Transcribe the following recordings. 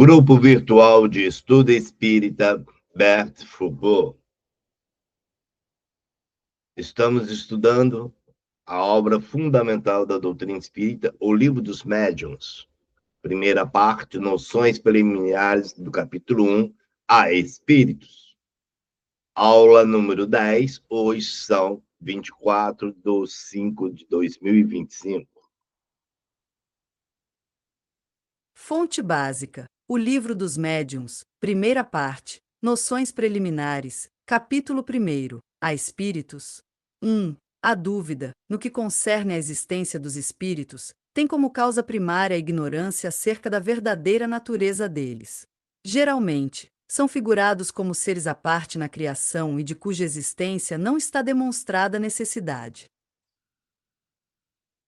Grupo Virtual de Estudo Espírita Bert Foucault. Estamos estudando a obra fundamental da doutrina espírita, O Livro dos Médiuns. Primeira parte, noções preliminares do capítulo 1, a Espíritos. Aula número 10, hoje são 24/5/2025. Fonte básica: O Livro dos Médiuns, primeira parte, noções preliminares, capítulo 1, a Espíritos. 1. A dúvida, no que concerne à existência dos espíritos, tem como causa primária a ignorância acerca da verdadeira natureza deles. Geralmente, são figurados como seres à parte na criação e de cuja existência não está demonstrada necessidade.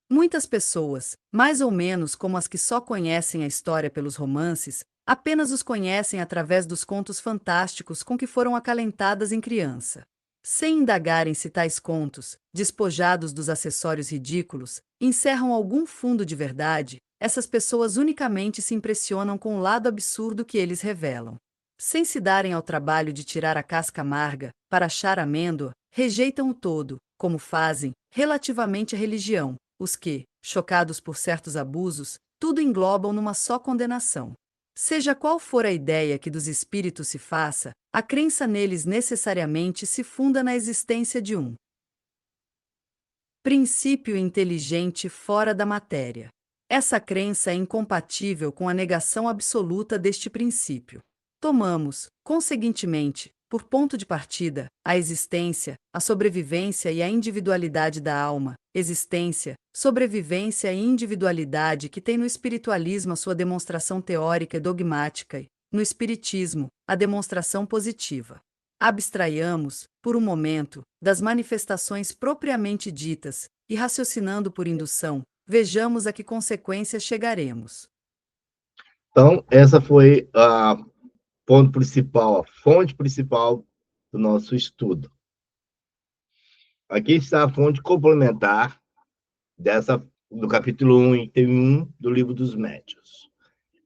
Muitas pessoas, mais ou menos como as que só conhecem a história pelos romances, apenas os conhecem através dos contos fantásticos com que foram acalentadas em criança. Sem indagarem se tais contos, despojados dos acessórios ridículos, encerram algum fundo de verdade, essas pessoas unicamente se impressionam com o lado absurdo que eles revelam. Sem se darem ao trabalho de tirar a casca amarga, para achar amêndoa, rejeitam o todo, como fazem, relativamente à religião, os que, chocados por certos abusos, tudo englobam numa só condenação. Seja qual for a ideia que dos espíritos se faça, a crença neles necessariamente se funda na existência de um princípio inteligente fora da matéria. Essa crença é incompatível com a negação absoluta deste princípio. Tomamos, conseguintemente, por ponto de partida, a existência, a sobrevivência e a individualidade da alma, existência, sobrevivência e individualidade que tem no espiritualismo a sua demonstração teórica e dogmática e, no espiritismo, a demonstração positiva. Abstraiamos, por um momento, das manifestações propriamente ditas, e raciocinando por indução, vejamos a que consequências chegaremos. Então, essa foi a ponto principal, a fonte principal do nosso estudo. Aqui está a fonte complementar do capítulo 1, item 1 do Livro dos Médiuns.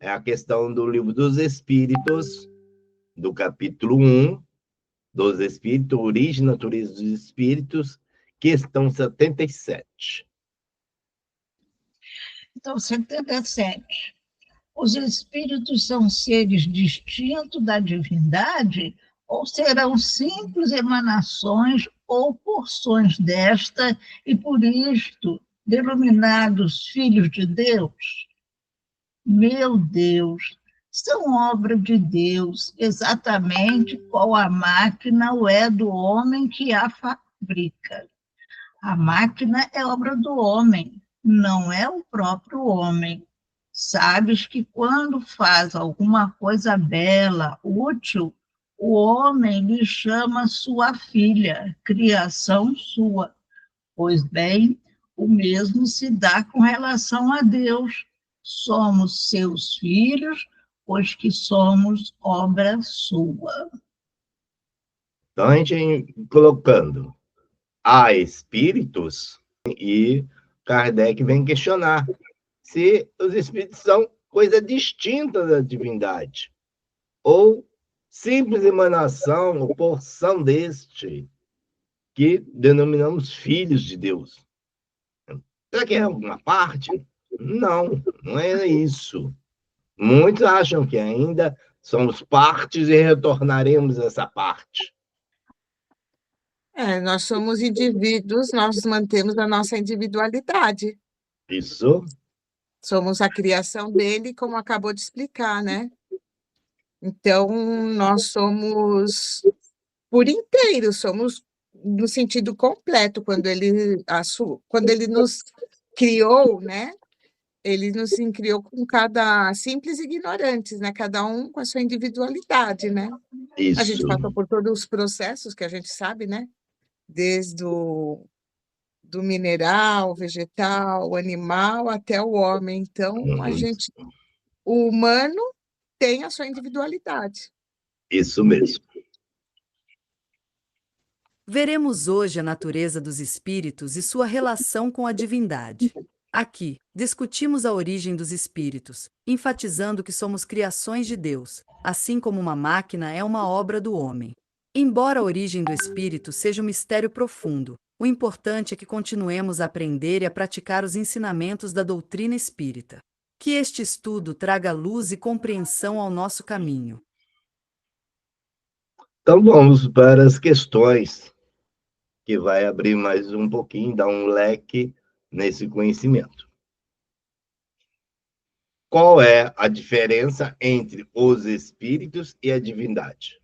É a questão do Livro dos Espíritos, do capítulo 1, dos Espíritos, Origem e Natureza dos Espíritos, questão 77. Então, 77. Os espíritos são seres distintos da divindade ou serão simples emanações ou porções desta e, por isto, denominados filhos de Deus? Meu Deus, são obra de Deus, exatamente qual a máquina o é do homem que a fabrica. A máquina é obra do homem, não é o próprio homem. Sabes que quando faz alguma coisa bela, útil, o homem lhe chama sua filha, criação sua. Pois bem, o mesmo se dá com relação a Deus. Somos seus filhos, pois que somos obra sua. Então, a gente colocando há espíritos, e Kardec vem questionar se os espíritos são coisa distinta da divindade, ou simples emanação ou porção deste, que denominamos filhos de Deus. Será que é alguma parte? Não, não é isso. Muitos acham que ainda somos partes e retornaremos a essa parte. Nós somos indivíduos, nós mantemos a nossa individualidade. Isso. Somos a criação dele, como acabou de explicar, né? Então, nós somos por inteiro, somos no sentido completo, quando ele nos criou, né? Ele nos criou com cada simples ignorantes, né? Cada um com a sua individualidade, né? A gente Isso. passou por todos os processos que a gente sabe, né? Desde do mineral, vegetal, animal, até o homem. Então, o humano tem a sua individualidade. Isso mesmo. Veremos hoje a natureza dos espíritos e sua relação com a divindade. Aqui, discutimos a origem dos espíritos, enfatizando que somos criações de Deus, assim como uma máquina é uma obra do homem. Embora a origem do espírito seja um mistério profundo, o importante é que continuemos a aprender e a praticar os ensinamentos da doutrina espírita. Que este estudo traga luz e compreensão ao nosso caminho. Então, vamos para as questões, que vai abrir mais um pouquinho, dar um leque nesse conhecimento. Qual é a diferença entre os espíritos e a divindade?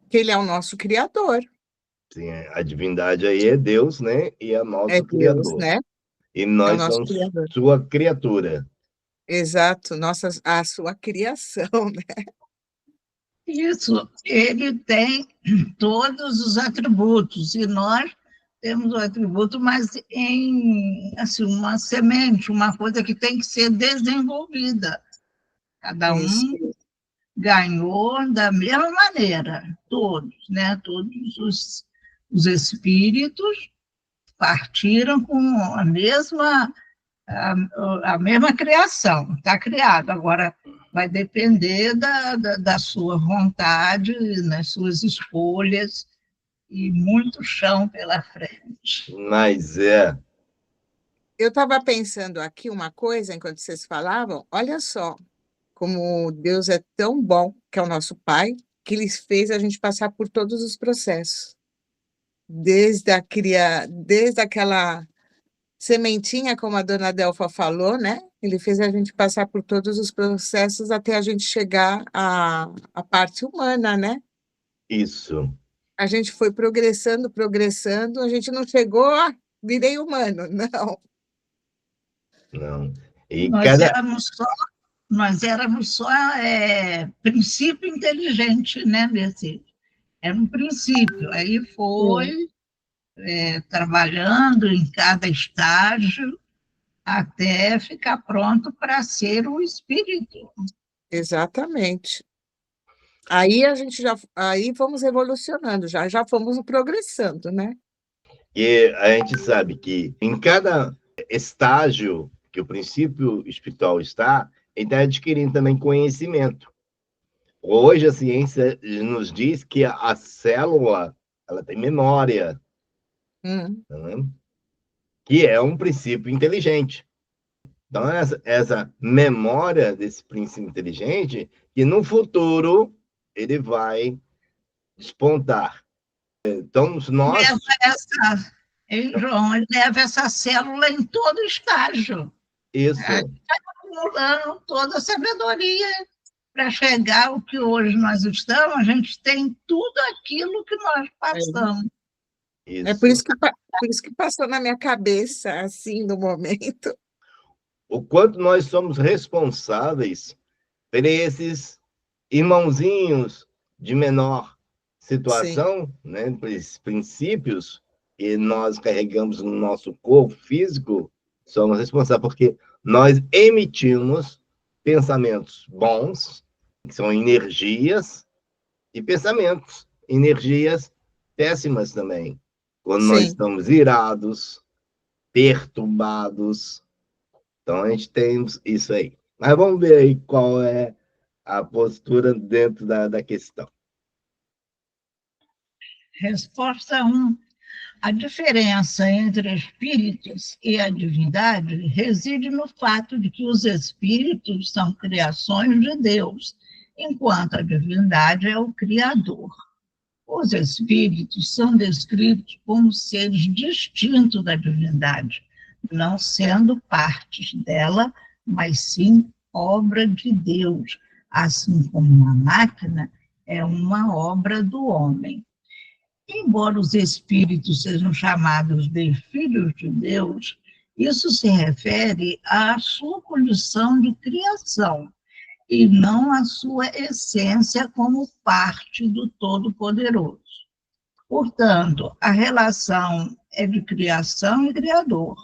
Que ele é o nosso criador. Sim, a divindade aí é Deus, né? E é nosso É Deus, criador. né? E É o nós nosso somos criador. sua criatura. Exato, a sua criação, né? Isso, ele tem todos os atributos, e nós temos o atributo, mas em assim, uma semente, uma coisa que tem que ser desenvolvida. Cada Isso. um ganhou da mesma maneira, todos, né? Todos os espíritos partiram com a mesma criação, está criado. Agora, vai depender da sua vontade, das suas escolhas, e muito chão pela frente. Mas Eu estava pensando aqui uma coisa enquanto vocês falavam, olha só, como Deus é tão bom, que é o nosso Pai, que Ele fez a gente passar por todos os processos. Desde aquela sementinha, como a dona Delfa falou, né? Ele fez a gente passar por todos os processos até a gente chegar à parte humana, né? isso. A gente foi progressando, progressando, a gente não chegou, virei humano, não. Não. E Nós éramos só princípio inteligente, né, Bessie? Era um princípio. Aí foi trabalhando em cada estágio até ficar pronto para ser o espírito. Exatamente. Aí aí fomos evolucionando, já fomos progressando, né? E a gente sabe que em cada estágio que o princípio espiritual está, ele está adquirindo também conhecimento. Hoje a ciência nos diz que a célula ela tem memória, né? Que é um princípio inteligente. Então, essa memória desse princípio inteligente, que no futuro ele vai despontar. Então, nós... João, ele leva essa célula em todo estágio. Isso. Está acumulando toda a sabedoria para chegar ao que hoje nós estamos, a gente tem tudo aquilo que nós passamos. É por isso que passou na minha cabeça, assim, no momento. O quanto nós somos responsáveis por esses irmãozinhos de menor situação, né, por esses princípios que nós carregamos no nosso corpo físico, somos responsáveis porque nós emitimos pensamentos bons, que são energias, e pensamentos, energias péssimas também. Quando nós estamos irados, perturbados. Então, a gente tem isso aí. Mas vamos ver aí qual é a postura dentro da questão. Resposta 1. A diferença entre espíritos e a divindade reside no fato de que os espíritos são criações de Deus, enquanto a divindade é o Criador. Os espíritos são descritos como seres distintos da divindade, não sendo partes dela, mas sim obra de Deus, assim como uma máquina é uma obra do homem. Embora os espíritos sejam chamados de filhos de Deus, isso se refere à sua condição de criação, e não à sua essência como parte do Todo-Poderoso. Portanto, a relação é de criação e criador,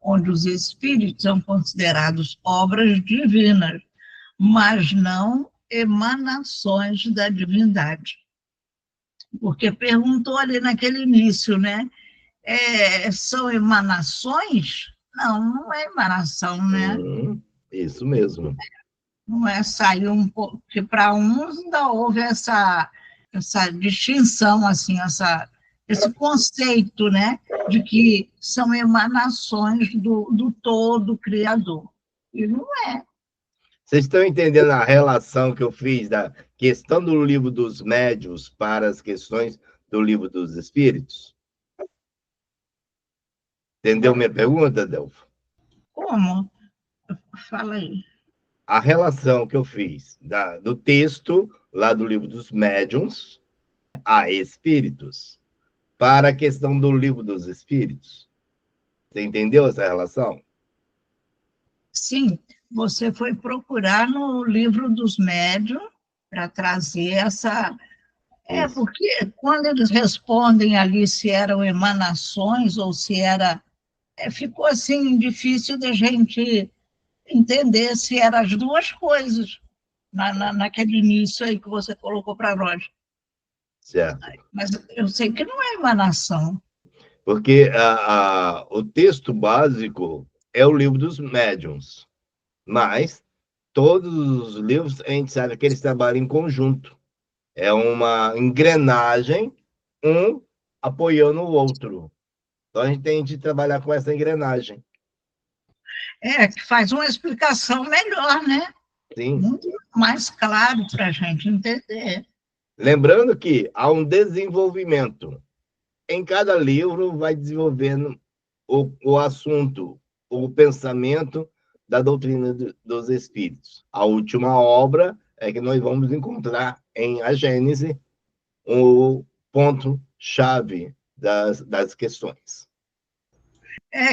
onde os espíritos são considerados obras divinas, mas não emanações da divindade. Porque perguntou ali naquele início, né? são emanações? Não, não é emanação, né? Isso mesmo. Não é sair um pouco, porque para uns ainda houve essa distinção, assim, esse conceito, né, de que são emanações do todo criador. E não é. Vocês estão entendendo a relação que eu fiz da questão do livro dos médiuns para as questões do livro dos espíritos? Entendeu minha pergunta, Delfo? Como? Fala aí. A relação que eu fiz do texto lá do livro dos médiuns a espíritos para a questão do livro dos espíritos. Você entendeu essa relação? Sim, você foi procurar no livro dos médiuns para trazer essa. Isso. Porque quando eles respondem ali se eram emanações ou se era. Ficou assim difícil da gente entender se eram as duas coisas naquele início aí que você colocou para nós. Certo. Mas eu sei que não é emanação. Porque o texto básico é o livro dos médiuns, mas todos os livros a gente sabe que eles trabalham em conjunto. É uma engrenagem, um apoiando o outro. Então a gente tem de trabalhar com essa engrenagem. Que faz uma explicação melhor, né? Sim. Muito mais claro para a gente entender. Lembrando que há um desenvolvimento. Em cada livro vai desenvolvendo o assunto, o pensamento da doutrina dos espíritos. A última obra é que nós vamos encontrar em A Gênese o ponto-chave das questões.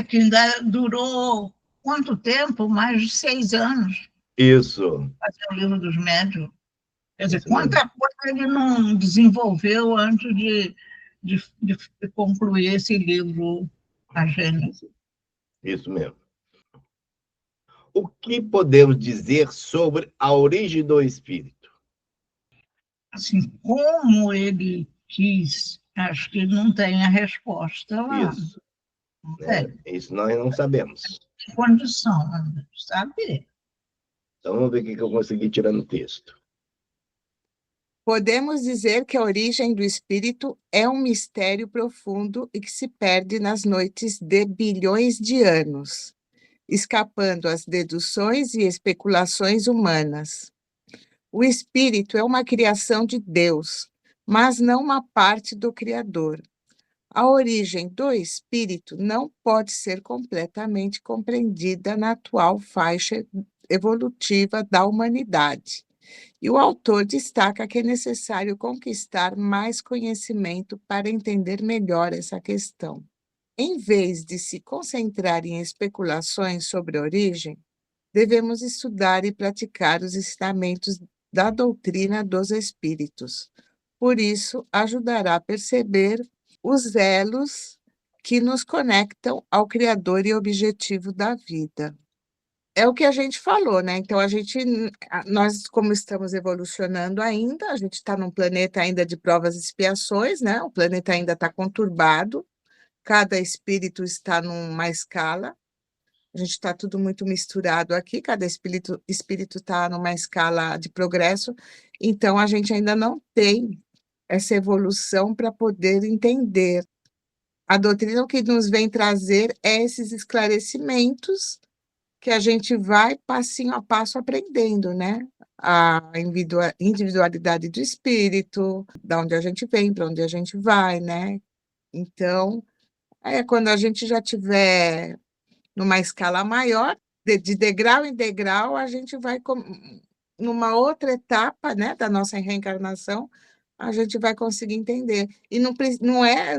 Que ainda durou quanto tempo? Mais de 6 anos. Isso. Fazer o livro dos médiuns. Quer dizer, Isso quanta coisa ele não desenvolveu antes de concluir esse livro, A Gênese. Isso mesmo. O que podemos dizer sobre a origem do espírito? Assim, como ele quis, acho que não tem a resposta lá. Isso. Isso nós não sabemos. Tem condição, sabe? Então, vamos ver o que eu consegui tirar no texto. Podemos dizer que a origem do espírito é um mistério profundo e que se perde nas noites de bilhões de anos, escapando às deduções e especulações humanas. O espírito é uma criação de Deus, mas não uma parte do Criador. A origem do espírito não pode ser completamente compreendida na atual faixa evolutiva da humanidade. E o autor destaca que é necessário conquistar mais conhecimento para entender melhor essa questão. Em vez de se concentrar em especulações sobre a origem, devemos estudar e praticar os ensinamentos da doutrina dos espíritos. Por isso, ajudará a perceber os elos que nos conectam ao Criador e objetivo da vida. É o que a gente falou, né? Então, nós, como estamos evolucionando ainda, a gente está num planeta ainda de provas e expiações, né? O planeta ainda está conturbado, cada espírito está numa escala, a gente está tudo muito misturado aqui, cada espírito está numa escala de progresso, então a gente ainda não tem essa evolução para poder entender. A doutrina, o que nos vem trazer é esses esclarecimentos que a gente vai passinho a passo aprendendo, né? A individualidade do espírito, da onde a gente vem, para onde a gente vai, né? Então, quando a gente já tiver numa escala maior, de degrau em degrau, a gente vai numa outra etapa, né, da nossa reencarnação, a gente vai conseguir entender. E não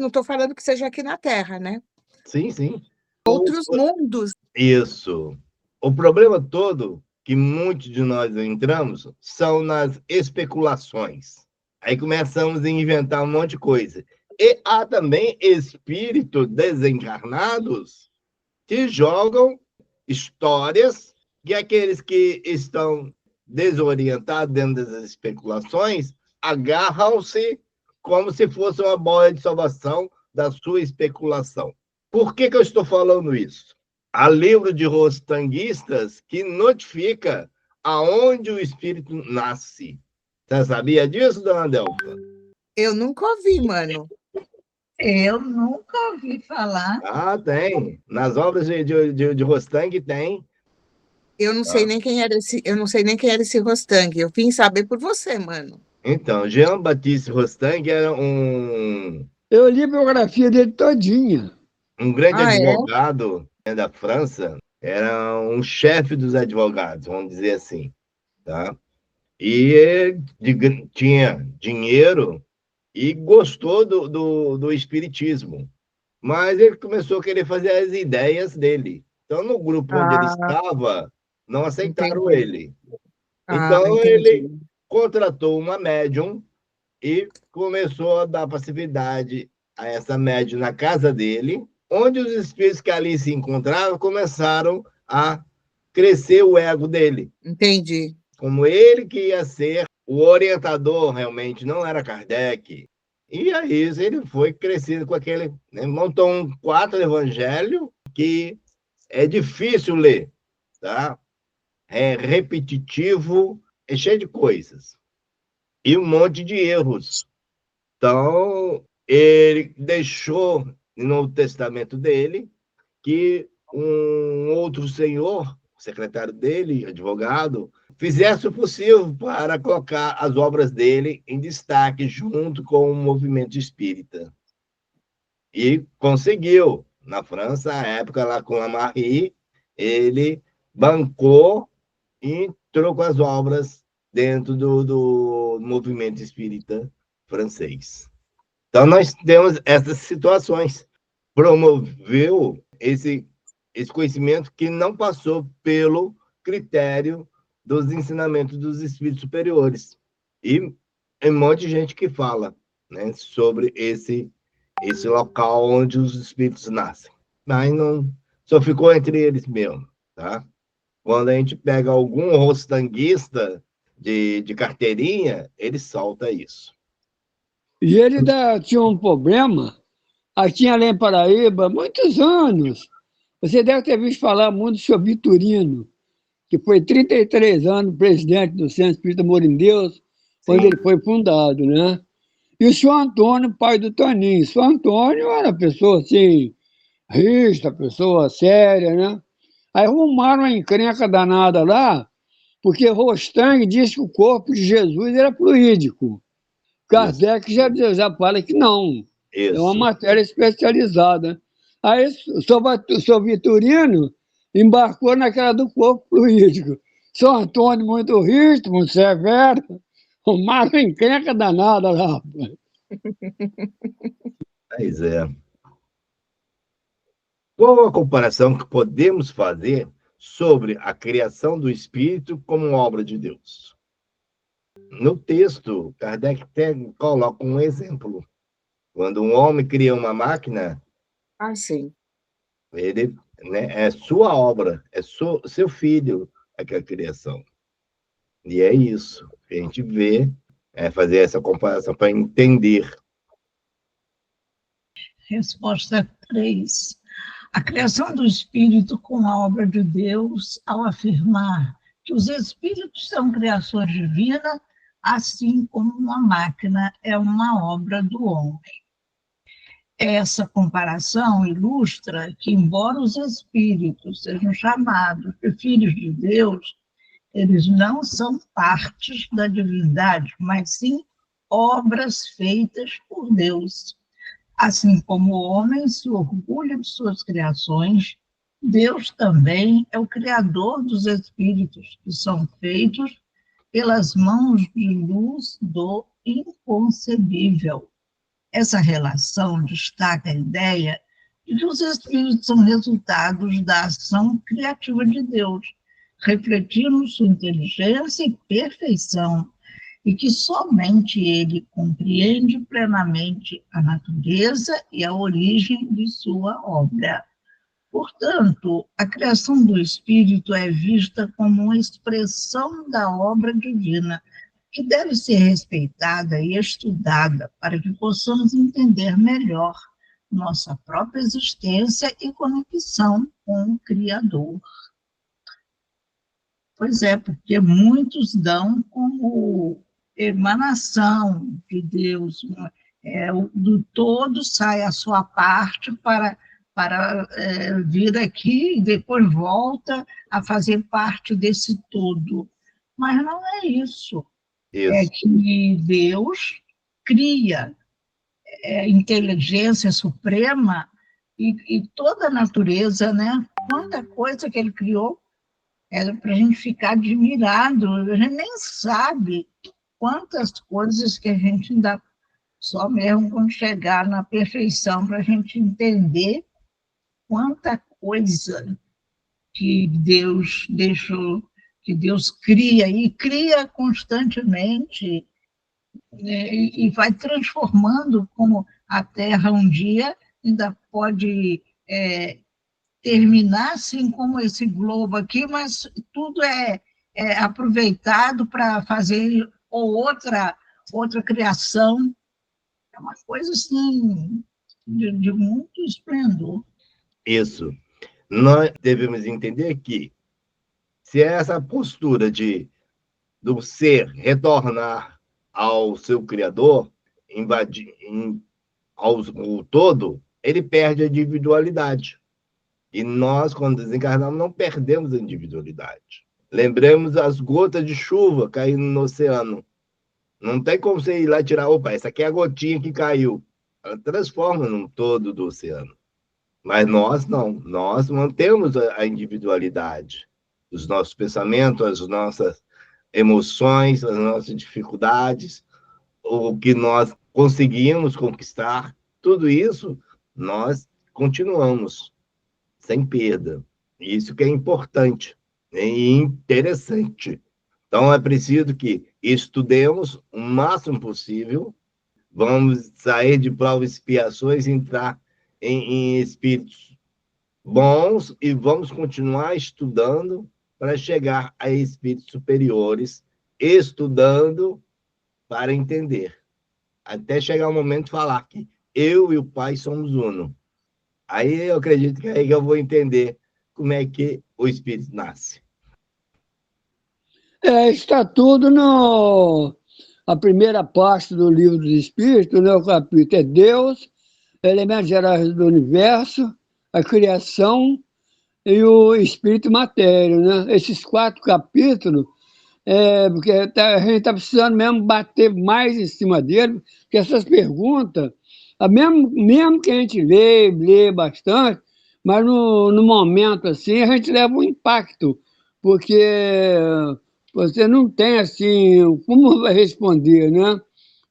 estou falando que seja aqui na Terra, né? Sim, sim. Outros mundos. Isso. O problema todo que muitos de nós entramos são nas especulações. Aí começamos a inventar um monte de coisa. E há também espíritos desencarnados que jogam histórias que aqueles que estão desorientados dentro das especulações agarram-se como se fosse uma bola de salvação da sua especulação. Por que eu estou falando isso? Há livro de rostanguistas que notifica aonde o espírito nasce. Você sabia disso, dona Delfa? Eu nunca ouvi, mano. Eu nunca ouvi falar. Ah, tem. Nas obras de Rostang tem. Eu não sei nem quem era esse Rostang. Eu vim saber por você, mano. Então, Jean-Baptiste Rostang era um Eu li a biografia dele todinha. grande Ah, é? advogado, né, da França, era um chefe dos advogados, vamos dizer assim, tá? E ele tinha dinheiro e gostou do espiritismo, mas ele começou a querer fazer as ideias dele. Então, no grupo onde ele Ah, estava, não aceitaram entendi. ele. Ah, Então, ele entendi. contratou uma médium e começou a dar passividade a essa médium na casa dele, onde os espíritos que ali se encontravam começaram a crescer o ego dele. Entendi. Como ele que ia ser o orientador, realmente, não era Kardec. E aí ele foi crescendo com aquele... Né, montou um 4 evangelho que é difícil ler, tá? É repetitivo, é cheio de coisas. E um monte de erros. Então, ele deixou no Novo Testamento dele que um outro senhor, secretário dele, advogado, fizesse o possível para colocar as obras dele em destaque junto com o movimento espírita. E conseguiu. Na França, à época, lá com a Marie, ele bancou e trocou as obras dentro do movimento espírita francês. Então, nós temos essas situações. Promoveu esse conhecimento que não passou pelo critério dos ensinamentos dos espíritos superiores. E tem um monte de gente que fala, né, sobre esse local onde os espíritos nascem. Mas não, só ficou entre eles mesmo, tá? Quando a gente pega algum rostanguista de carteirinha, ele solta isso. E ele tinha um problema, aqui em Além Paraíba, muitos anos. Você deve ter visto falar muito sobre Vitorino, que foi 33 anos presidente do Centro Espírita Amor em Deus, quando Sim. ele foi fundado, né? E o senhor Antônio, pai do Toninho. O senhor Antônio era uma pessoa assim, rígida, pessoa séria, né? Aí arrumaram uma encrenca danada lá, porque Rostang disse que o corpo de Jesus era fluídico. Kardec já fala que não. É uma Isso. matéria especializada. Aí o São Vitorino embarcou naquela do corpo fluídico. São Antônio muito rígido, muito severo, arrumaram uma encrenca danada lá. Pois é. Qual a comparação que podemos fazer sobre a criação do espírito como obra de Deus? No texto, Kardec até coloca um exemplo. Quando um homem cria uma máquina, Ah, sim. ele, né, é sua obra, é seu filho aquela criação. E é isso. A gente vê, fazer essa comparação para entender. Resposta 3. A criação do espírito com a obra de Deus, ao afirmar que os espíritos são criação divina, assim como uma máquina é uma obra do homem. Essa comparação ilustra que, embora os espíritos sejam chamados de filhos de Deus, eles não são partes da divindade, mas sim obras feitas por Deus. Assim como o homem se orgulha de suas criações, Deus também é o criador dos espíritos, que são feitos pelas mãos de luz do inconcebível. Essa relação destaca a ideia de que os espíritos são resultados da ação criativa de Deus, refletindo sua inteligência e perfeição, e que somente ele compreende plenamente a natureza e a origem de sua obra. Portanto, a criação do espírito é vista como uma expressão da obra divina, que deve ser respeitada e estudada para que possamos entender melhor nossa própria existência e conexão com o Criador. Pois é, porque muitos dão como emanação de Deus, do todo sai a sua parte para vir aqui e depois volta a fazer parte desse todo. Mas não é isso. É Isso. que Deus cria inteligência suprema e toda a natureza, né? Quanta coisa que ele criou, era para a gente ficar admirado. A gente nem sabe quantas coisas que a gente ainda, só mesmo quando chegar na perfeição, para a gente entender quanta coisa que Deus deixou, que Deus cria, e cria constantemente, né, e vai transformando, como a Terra um dia ainda pode terminar assim como esse globo aqui, mas tudo é aproveitado para fazer outra criação. É uma coisa assim de muito esplendor. Isso. Nós devemos entender que, se essa postura do ser retornar ao seu Criador, invadir o todo, ele perde a individualidade. E nós, quando desencarnamos, não perdemos a individualidade. Lembremos as gotas de chuva caindo no oceano. Não tem como você ir lá e tirar, opa, essa aqui é a gotinha que caiu. Ela transforma num todo do oceano. Mas nós não. Nós mantemos a individualidade. Os nossos pensamentos, as nossas emoções, as nossas dificuldades, o que nós conseguimos conquistar, tudo isso nós continuamos sem perda. Isso que é importante e interessante. Então, é preciso que estudemos o máximo possível, vamos sair de provas e expiações, entrar em espíritos bons e vamos continuar estudando para chegar a espíritos superiores, estudando para entender. Até chegar o momento de falar que eu e o Pai somos uno. Aí eu acredito que é aí que eu vou entender como é que o espírito nasce. Está tudo a primeira parte do livro dos Espíritos, né? O capítulo é Deus, elementos gerais do universo, a criação e o espírito e matéria, né? Esses 4 capítulos, porque a gente está precisando mesmo bater mais em cima dele, porque essas perguntas, mesmo que a gente lê bastante, mas no momento assim, a gente leva um impacto, porque você não tem assim como vai responder, né?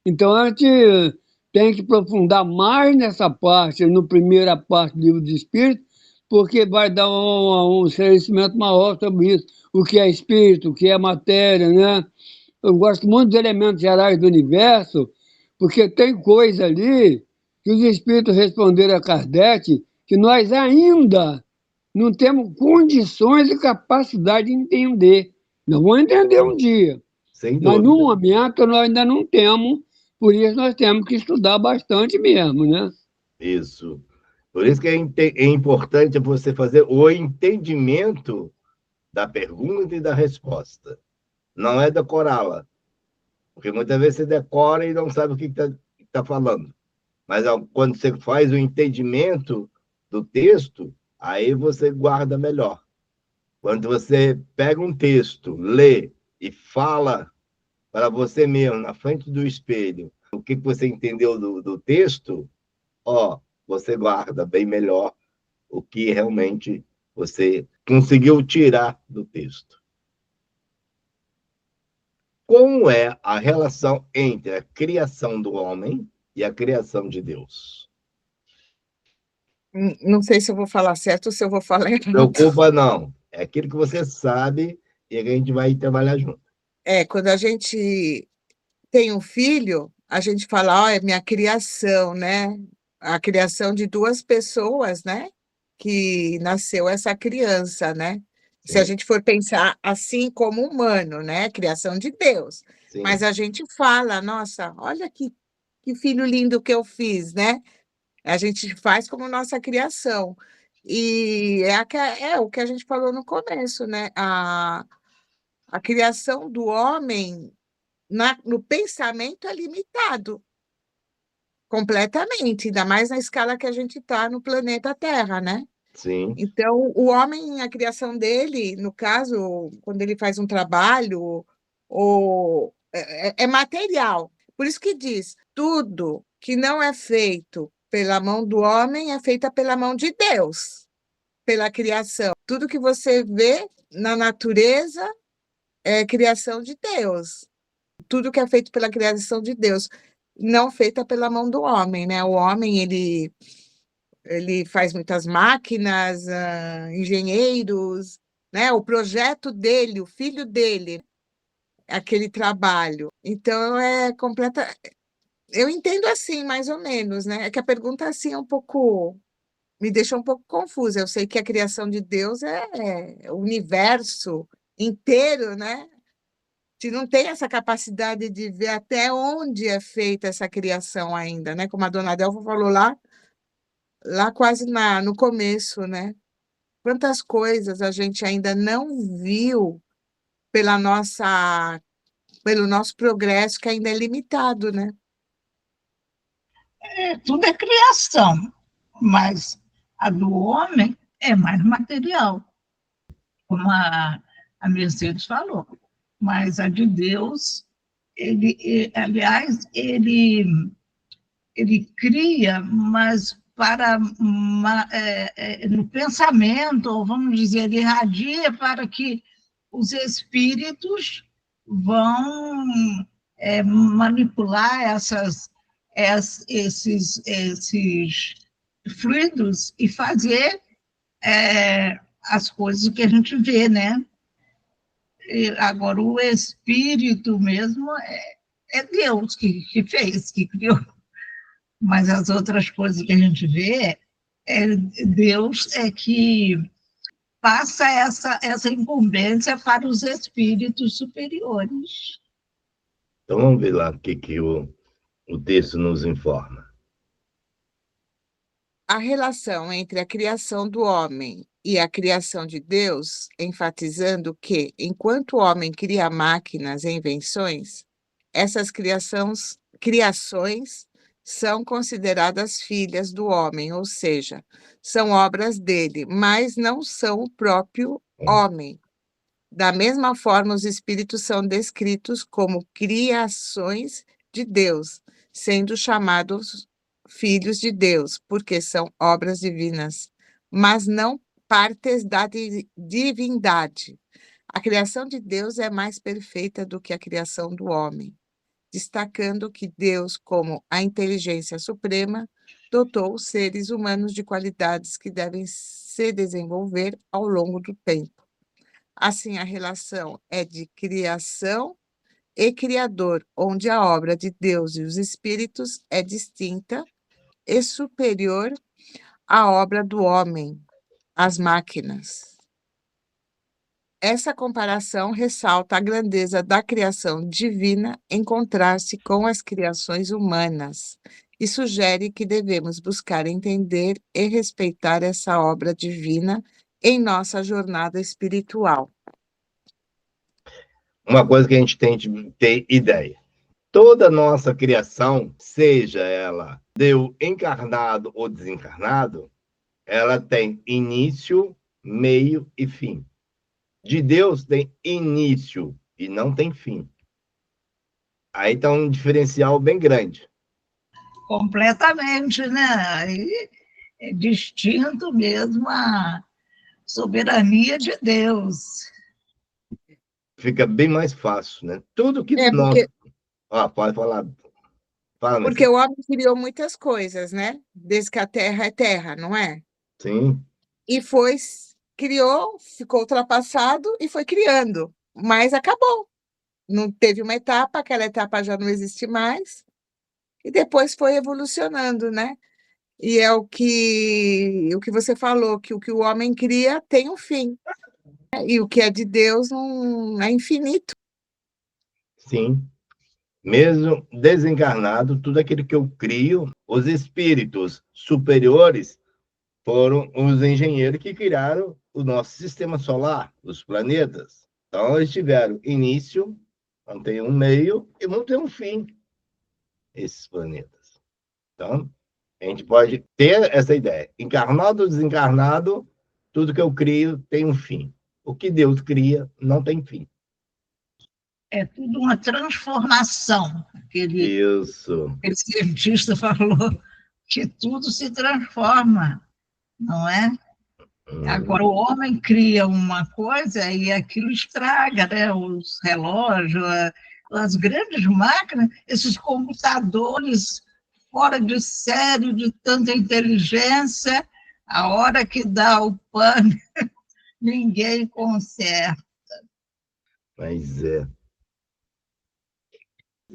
Então a gente tem que aprofundar mais nessa parte, na primeira parte do livro do Espírito, porque vai dar um esclarecimento maior sobre isso, o que é espírito, o que é matéria, né? Eu gosto muito dos elementos gerais do universo, porque tem coisa ali que os espíritos responderam a Kardec que nós ainda não temos condições e capacidade de entender. Nós vamos entender um dia, Sem mas dúvida. no momento nós ainda não temos, por isso nós temos que estudar bastante mesmo, né? Isso. Por isso que é importante você fazer o entendimento da pergunta e da resposta. Não é decorá-la. Porque muitas vezes você decora e não sabe o que está falando. Mas quando você faz o entendimento do texto, aí você guarda melhor. Quando você pega um texto, lê e fala para você mesmo, na frente do espelho, o que você entendeu do texto, você guarda bem melhor o que realmente você conseguiu tirar do texto. Como é a relação entre a criação do homem e a criação de Deus? Não sei se eu vou falar certo ou se eu vou falar errado. Não preocupa, não. É aquilo que você sabe e a gente vai trabalhar junto. Quando a gente tem um filho, a gente fala, é minha criação, né? A criação de 2 pessoas, né? Que nasceu essa criança, né? Se a Sim. gente for pensar assim como humano, né? Criação de Deus. Sim. Mas a gente fala, nossa, olha que filho lindo que eu fiz, né? A gente faz como nossa criação. E é o que a gente falou no começo, né? A criação do homem no pensamento é limitado completamente, ainda mais na escala que a gente está no planeta Terra, né? Sim, Então, o homem, a criação dele, no caso, quando ele faz um trabalho, é material. Por isso que diz, tudo que não é feito pela mão do homem é feita pela mão de Deus, pela criação. Tudo que você vê na natureza é criação de Deus. Tudo que é feito pela criação de Deus, não feita pela mão do homem, né? O homem, ele faz muitas máquinas, engenheiros, né? O projeto dele, o filho dele, aquele trabalho. Então, é completa. Eu entendo assim, mais ou menos, né? É que a pergunta assim é um pouco. Me deixa um pouco confusa. Eu sei que a criação de Deus é o universo inteiro, né? Se não tem essa capacidade de ver até onde é feita essa criação ainda, né? Como a dona Delva falou lá quase no começo, né? Quantas coisas a gente ainda não viu pelo nosso progresso, que ainda é limitado, né? Tudo é criação, mas a do homem é mais material, como a Mercedes falou. Mas a de Deus, aliás, ele cria, mas no pensamento, ou vamos dizer, ele irradia para que os espíritos vão manipular esses fluidos e fazer as coisas que a gente vê, né? Agora, o espírito mesmo é Deus que fez, que criou. Mas as outras coisas que a gente vê, Deus é que passa essa incumbência para os espíritos superiores. então vamos ver lá o que o texto nos informa. A relação entre a criação do homem e a criação de Deus, enfatizando que, enquanto o homem cria máquinas e invenções, essas criações são consideradas filhas do homem, ou seja, são obras dele, mas não são o próprio homem. Da mesma forma, os espíritos são descritos como criações de Deus, sendo chamados filhos de Deus, porque são obras divinas, mas não partes da divindade. A criação de Deus é mais perfeita do que a criação do homem, destacando que Deus, como a inteligência suprema, dotou os seres humanos de qualidades que devem se desenvolver ao longo do tempo. Assim, a relação é de criação e criador, onde a obra de Deus e os espíritos é distinta e superior à obra do homem, as máquinas. Essa comparação ressalta a grandeza da criação divina em contraste com as criações humanas e sugere que devemos buscar entender e respeitar essa obra divina em nossa jornada espiritual. Uma coisa que a gente tem de ter ideia. Toda nossa criação, seja ela Deus encarnado ou desencarnado, ela tem início, meio e fim. De Deus tem início e não tem fim. Aí está um diferencial bem grande. Completamente, né? Aí é distinto mesmo a soberania de Deus. Fica bem mais fácil, né? Tudo que nós... pode falar. Fala, Porque o homem criou muitas coisas, né? Desde que a Terra é terra, não é? Sim. E criou, ficou ultrapassado e foi criando, mas acabou. Não teve uma etapa, aquela etapa já não existe mais, e depois foi evolucionando, né? E é o que você falou, que o que o homem cria tem um fim, né? E o que é de Deus não é infinito. Sim. Mesmo desencarnado, tudo aquilo que eu crio, os espíritos superiores foram os engenheiros que criaram o nosso sistema solar, os planetas. Então, eles tiveram início, não tem um meio e não tem um fim, esses planetas. Então, a gente pode ter essa ideia. Encarnado ou desencarnado, tudo que eu crio tem um fim. O que Deus cria não tem fim. É tudo uma transformação. Isso. Aquele cientista falou que tudo se transforma, não é? Agora, o homem cria uma coisa e aquilo estraga, né? Os relógios, as grandes máquinas, esses computadores fora de série, de tanta inteligência, a hora que dá o pane, ninguém conserta. Mas é.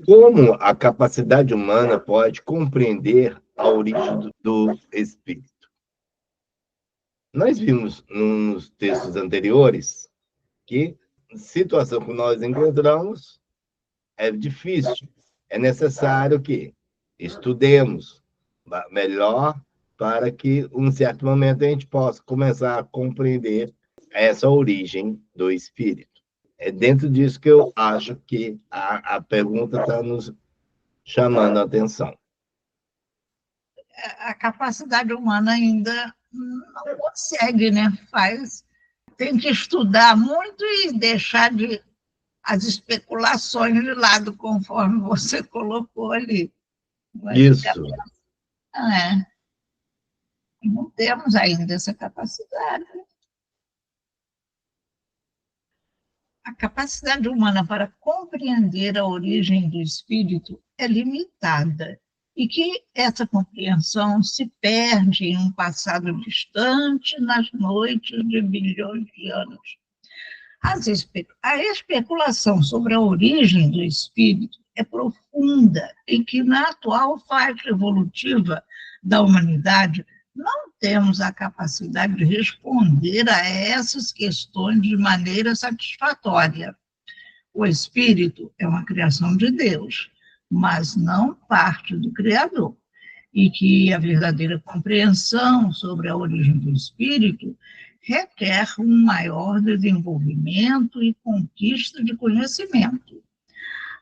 Como a capacidade humana pode compreender a origem do espírito? Nós vimos nos textos anteriores que a situação que nós encontramos é difícil. É necessário que estudemos melhor para que, em um certo momento, a gente possa começar a compreender essa origem do espírito. É dentro disso que eu acho que a pergunta está nos chamando a atenção. A capacidade humana ainda não consegue, né? Tem que estudar muito e deixar as especulações de lado, conforme você colocou ali. Isso. Não temos ainda essa capacidade. A capacidade humana para compreender a origem do espírito é limitada e que essa compreensão se perde em um passado distante, nas noites de bilhões de anos. A especulação sobre a origem do espírito é profunda e que, na atual faixa evolutiva da humanidade, não temos a capacidade de responder a essas questões de maneira satisfatória. O espírito é uma criação de Deus, mas não parte do Criador, e que a verdadeira compreensão sobre a origem do espírito requer um maior desenvolvimento e conquista de conhecimento.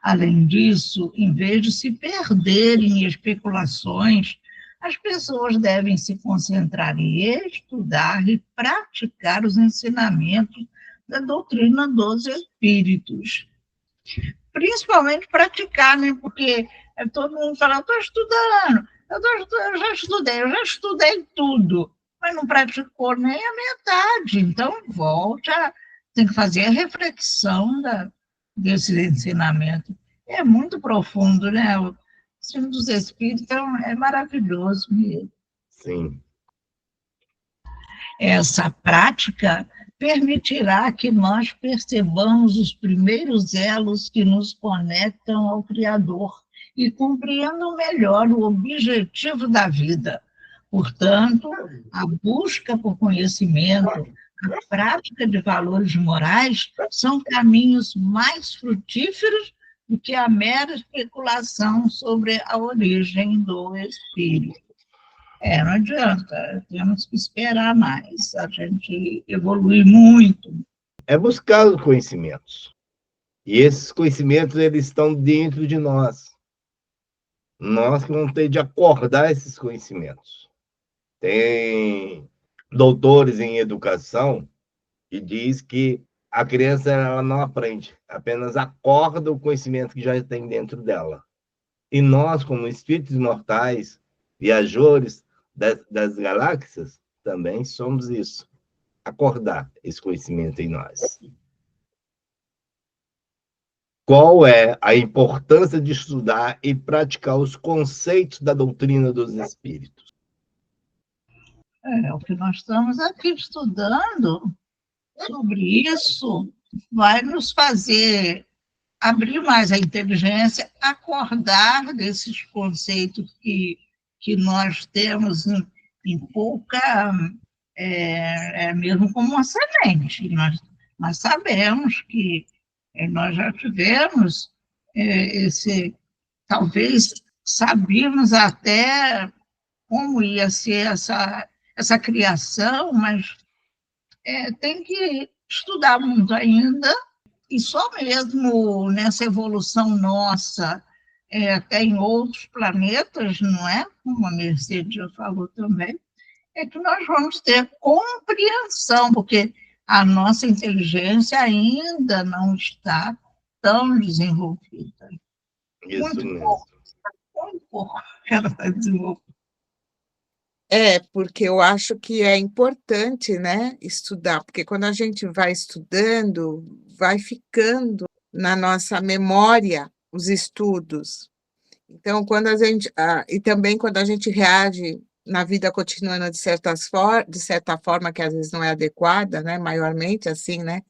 Além disso, em vez de se perder em especulações, as pessoas devem se concentrar em estudar e praticar os ensinamentos da doutrina dos espíritos. Principalmente praticar, né? Porque todo mundo fala, eu já estudei tudo, mas não praticou nem a metade. Então, tem que fazer a reflexão desse ensinamento. É muito profundo, né? O ensino dos espíritos é maravilhoso mesmo. Sim. Essa prática permitirá que nós percebamos os primeiros elos que nos conectam ao Criador e compreendam melhor o objetivo da vida. Portanto, a busca por conhecimento, a prática de valores morais são caminhos mais frutíferos do que a mera especulação sobre a origem do espírito. Não adianta, temos que esperar mais, a gente evolui muito. É buscar os conhecimentos. E esses conhecimentos, eles estão dentro de nós. Nós que vamos ter de acordar esses conhecimentos. Tem doutores em educação que diz que a criança ela não aprende, apenas acorda o conhecimento que já tem dentro dela. E nós, como espíritos imortais, viajores das galáxias, também somos isso. Acordar esse conhecimento em nós. Qual é a importância de estudar e praticar os conceitos da doutrina dos espíritos? O que nós estamos aqui estudando sobre isso vai nos fazer abrir mais a inteligência, acordar desses conceitos que nós temos em pouca, mesmo como uma semente. Nós sabemos que nós já tivemos talvez sabíamos até como ia ser essa criação, mas tem que estudar muito ainda, e só mesmo nessa evolução nossa, até em outros planetas, não é? Como a Mercedes já falou também, é que nós vamos ter compreensão, porque a nossa inteligência ainda não está tão desenvolvida. Isso Muito mesmo. pouco ela está desenvolvida. Porque eu acho que é importante, né, estudar, porque quando a gente vai estudando, vai ficando na nossa memória os estudos. Então, e também quando a gente reage na vida cotidiana de certa forma, que às vezes não é adequada, né, maiormente assim, né,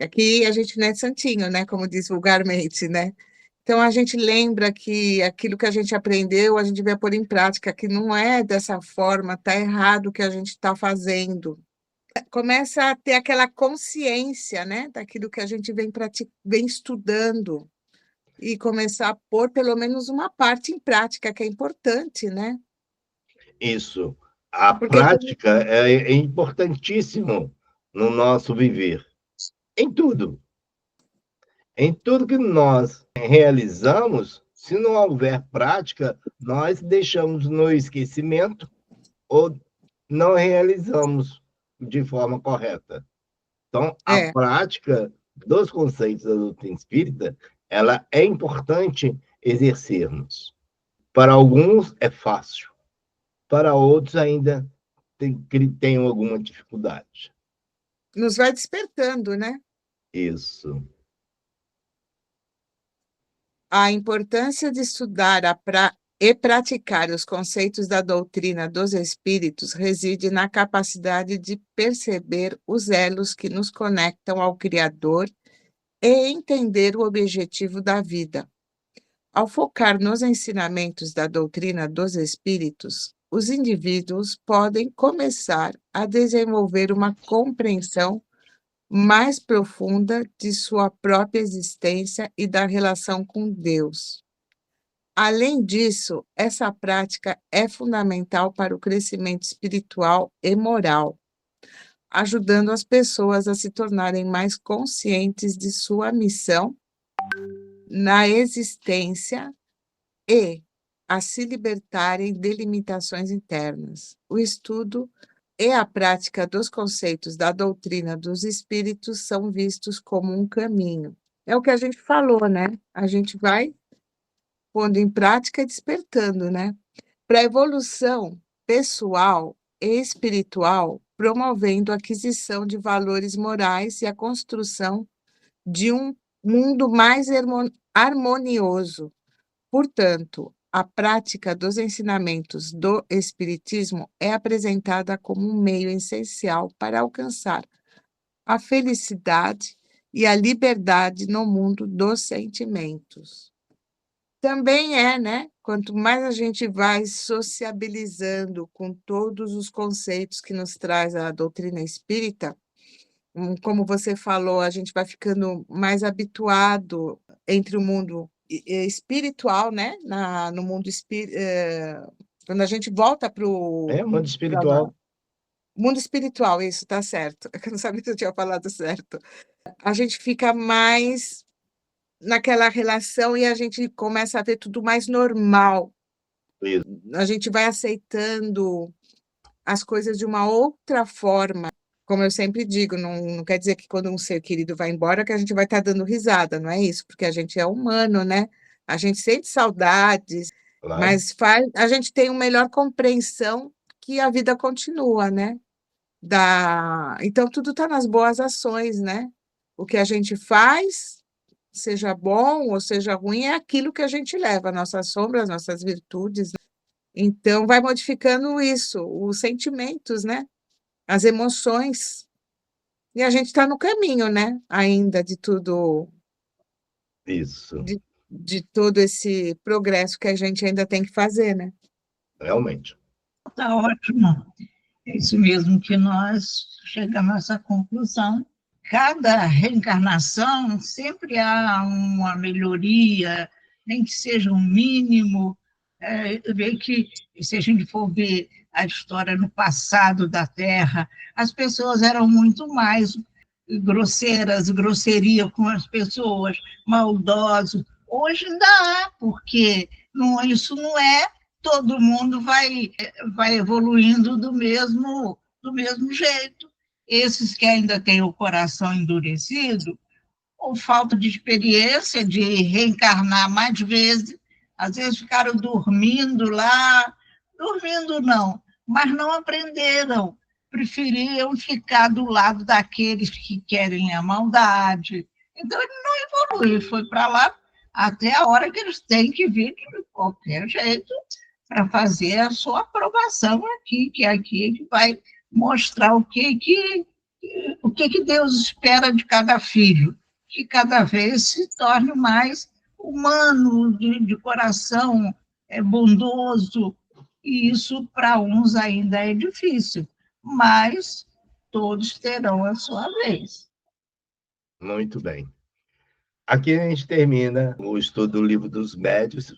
aqui a gente não é santinho, né, como diz vulgarmente, né, então a gente lembra que aquilo que a gente aprendeu, a gente vai pôr em prática, que não é dessa forma, está errado o que a gente está fazendo. Começa a ter aquela consciência, né, daquilo que a gente vem estudando, e começar a pôr pelo menos uma parte em prática, que é importante, né? Isso. A Porque prática é importantíssimo no nosso viver, em tudo. Em tudo que nós realizamos, se não houver prática, nós deixamos no esquecimento ou não realizamos de forma correta. Então, a é, prática dos conceitos da doutrina espírita, ela é importante exercermos. Para alguns é fácil, para outros ainda tem alguma dificuldade. nos vai despertando, né? Isso. A importância de estudar e praticar os conceitos da doutrina dos espíritos reside na capacidade de perceber os elos que nos conectam ao Criador e entender o objetivo da vida. Ao focar nos ensinamentos da doutrina dos espíritos, os indivíduos podem começar a desenvolver uma compreensão mais profunda de sua própria existência e da relação com Deus. Além disso, essa prática é fundamental para o crescimento espiritual e moral, ajudando as pessoas a se tornarem mais conscientes de sua missão na existência e a se libertarem de limitações internas. O estudo e a prática dos conceitos da doutrina dos espíritos são vistos como um caminho. É o que a gente falou, né? A gente vai pondo em prática e despertando, né? Para a evolução pessoal e espiritual, promovendo a aquisição de valores morais e a construção de um mundo mais harmonioso. Portanto, a prática dos ensinamentos do Espiritismo é apresentada como um meio essencial para alcançar a felicidade e a liberdade no mundo dos sentimentos. Também né? Quanto mais a gente vai sociabilizando com todos os conceitos que nos traz a doutrina espírita, como você falou, a gente vai ficando mais habituado entre o mundo espiritual, né? No mundo quando a gente volta para o Mundo espiritual. mundo espiritual, isso está certo. Eu não sabia se eu tinha falado certo. A gente fica mais naquela relação e a gente começa a ver tudo mais normal. Isso. A gente vai aceitando as coisas de uma outra forma. Como eu sempre digo, não quer dizer que quando um ser querido vai embora que a gente vai estar dando risada, não é isso, porque a gente é humano, né? A gente sente saudades, Claro. mas a gente tem uma melhor compreensão que a vida continua, né? Então, tudo está nas boas ações, né? O que a gente faz, seja bom ou seja ruim, é aquilo que a gente leva, nossas sombras, nossas virtudes. Então, vai modificando isso, os sentimentos, né? As emoções. E a gente está no caminho, né? Ainda de tudo. Isso. De todo esse progresso que a gente ainda tem que fazer, né? Realmente. Está ótimo. É isso mesmo que nós chegamos a essa conclusão, cada reencarnação sempre há uma melhoria, nem que seja um mínimo, que se a gente for ver a história no passado da Terra, as pessoas eram muito mais grosseiras, grosseria com as pessoas, maldosos. Hoje ainda há, porque isso não é, todo mundo vai evoluindo do mesmo jeito. Esses que ainda têm o coração endurecido, ou falta de experiência de reencarnar mais vezes, às vezes ficaram dormindo lá, dormindo não, mas não aprenderam, preferiam ficar do lado daqueles que querem a maldade. Então, ele não evolui, foi para lá até a hora que eles têm que vir de qualquer jeito para fazer a sua aprovação aqui, que é aqui que vai mostrar o que Deus espera de cada filho, que cada vez se torne mais humano, de coração bondoso, e isso para uns ainda é difícil, mas todos terão a sua vez. Muito bem. Aqui a gente termina o estudo do Livro dos Médiuns,